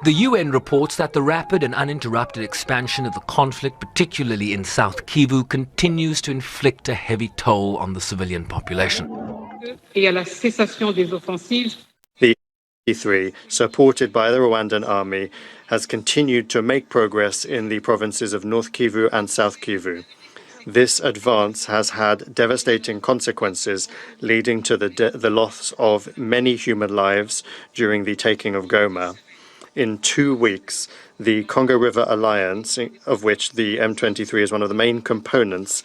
The UN reports that the rapid and uninterrupted expansion of the conflict, particularly in South Kivu, continues to inflict a heavy toll on the civilian population. Et à la cessation des offensives. The M23, supported by the Rwandan army, has continued to make progress in the provinces of North Kivu and South Kivu. This advance has had devastating consequences, leading to the loss of many human lives during the taking of Goma. In 2 weeks, the Congo River Alliance, of which the M23 is one of the main components,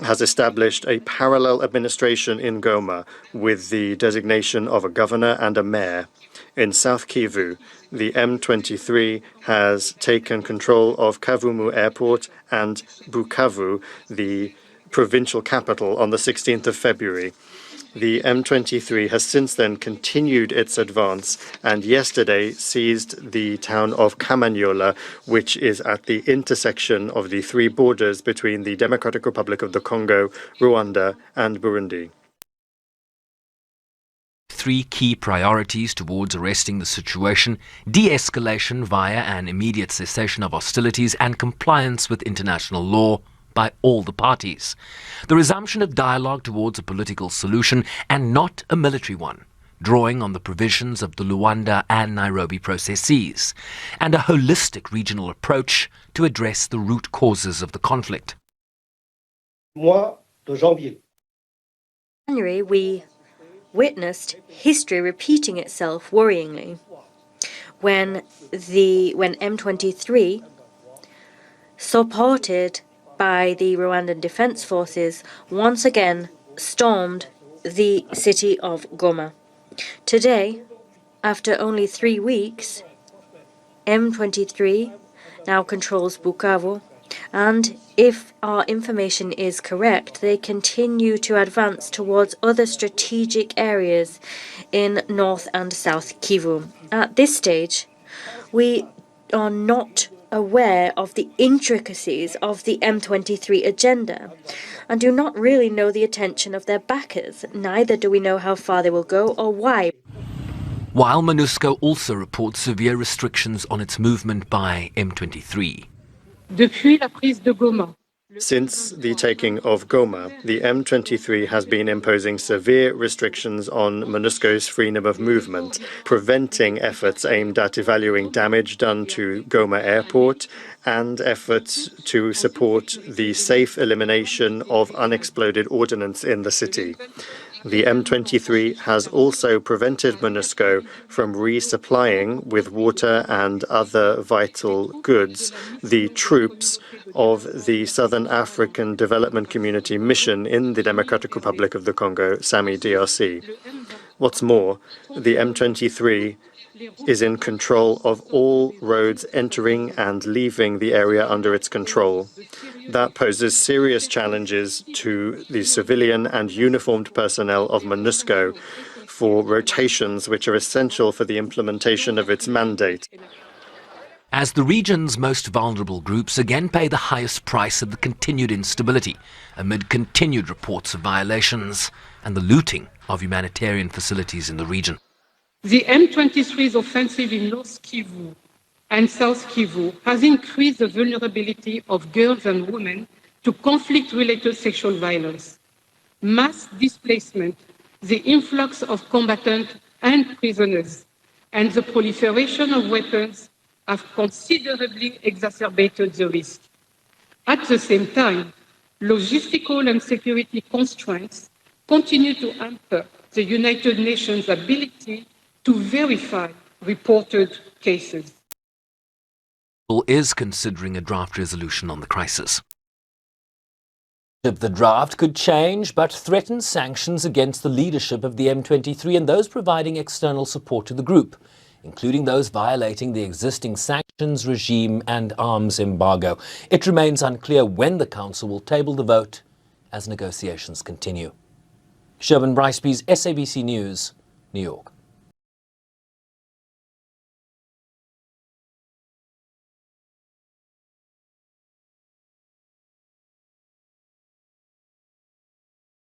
has established a parallel administration in Goma with the designation of a governor and a mayor. In South Kivu, the M23 has taken control of Kavumu Airport and Bukavu, the provincial capital, on the 16th of February. The M23 has since then continued its advance and yesterday seized the town of Kamanyola, which is at the intersection of the three borders between the Democratic Republic of the Congo, Rwanda, and Burundi. 3 key priorities towards arresting the situation: de-escalation via an immediate cessation of hostilities and compliance with international law by all the parties, the resumption of dialogue towards a political solution and not a military one, drawing on the provisions of the Luanda and Nairobi processes, and a holistic regional approach to address the root causes of the conflict. January, we witnessed history repeating itself worryingly when M23, supported by the Rwandan Defense Forces, once again stormed the city of Goma. Today, after only 3 weeks, M23 now controls Bukavu, and if our information is correct, they continue to advance towards other strategic areas in North and South Kivu. At this stage, we are not aware of the intricacies of the M23 agenda and do not really know the intention of their backers. Neither do we know how far they will go or why. While MONUSCO also reports severe restrictions on its movement by M23. Depuis la prise de Goma. Since the taking of Goma, the M23 has been imposing severe restrictions on MONUSCO's freedom of movement, preventing efforts aimed at evaluating damage done to Goma Airport and efforts to support the safe elimination of unexploded ordnance in the city. The M23 has also prevented MONUSCO from resupplying with water and other vital goods the troops of the Southern African Development Community mission in the Democratic Republic of the Congo, SAMI DRC. What's more, the M23 is in control of all roads entering and leaving the area under its control. That poses serious challenges to the civilian and uniformed personnel of MONUSCO for rotations which are essential for the implementation of its mandate. As the region's most vulnerable groups again pay the highest price of the continued instability, amid continued reports of violations and the looting of humanitarian facilities in the region. The M23's offensive in North Kivu and South Kivu has increased the vulnerability of girls and women to conflict-related sexual violence, mass displacement, the influx of combatants and prisoners, and the proliferation of weapons have considerably exacerbated the risk. At the same time, logistical and security constraints continue to hamper the United Nations' ability to verify reported cases. Is considering a draft resolution on the crisis. The draft could change, but threatens sanctions against the leadership of the M23 and those providing external support to the group, including those violating the existing sanctions regime and arms embargo. It remains unclear when the Council will table the vote as negotiations continue. Sherman Briceby's SABC News, New York.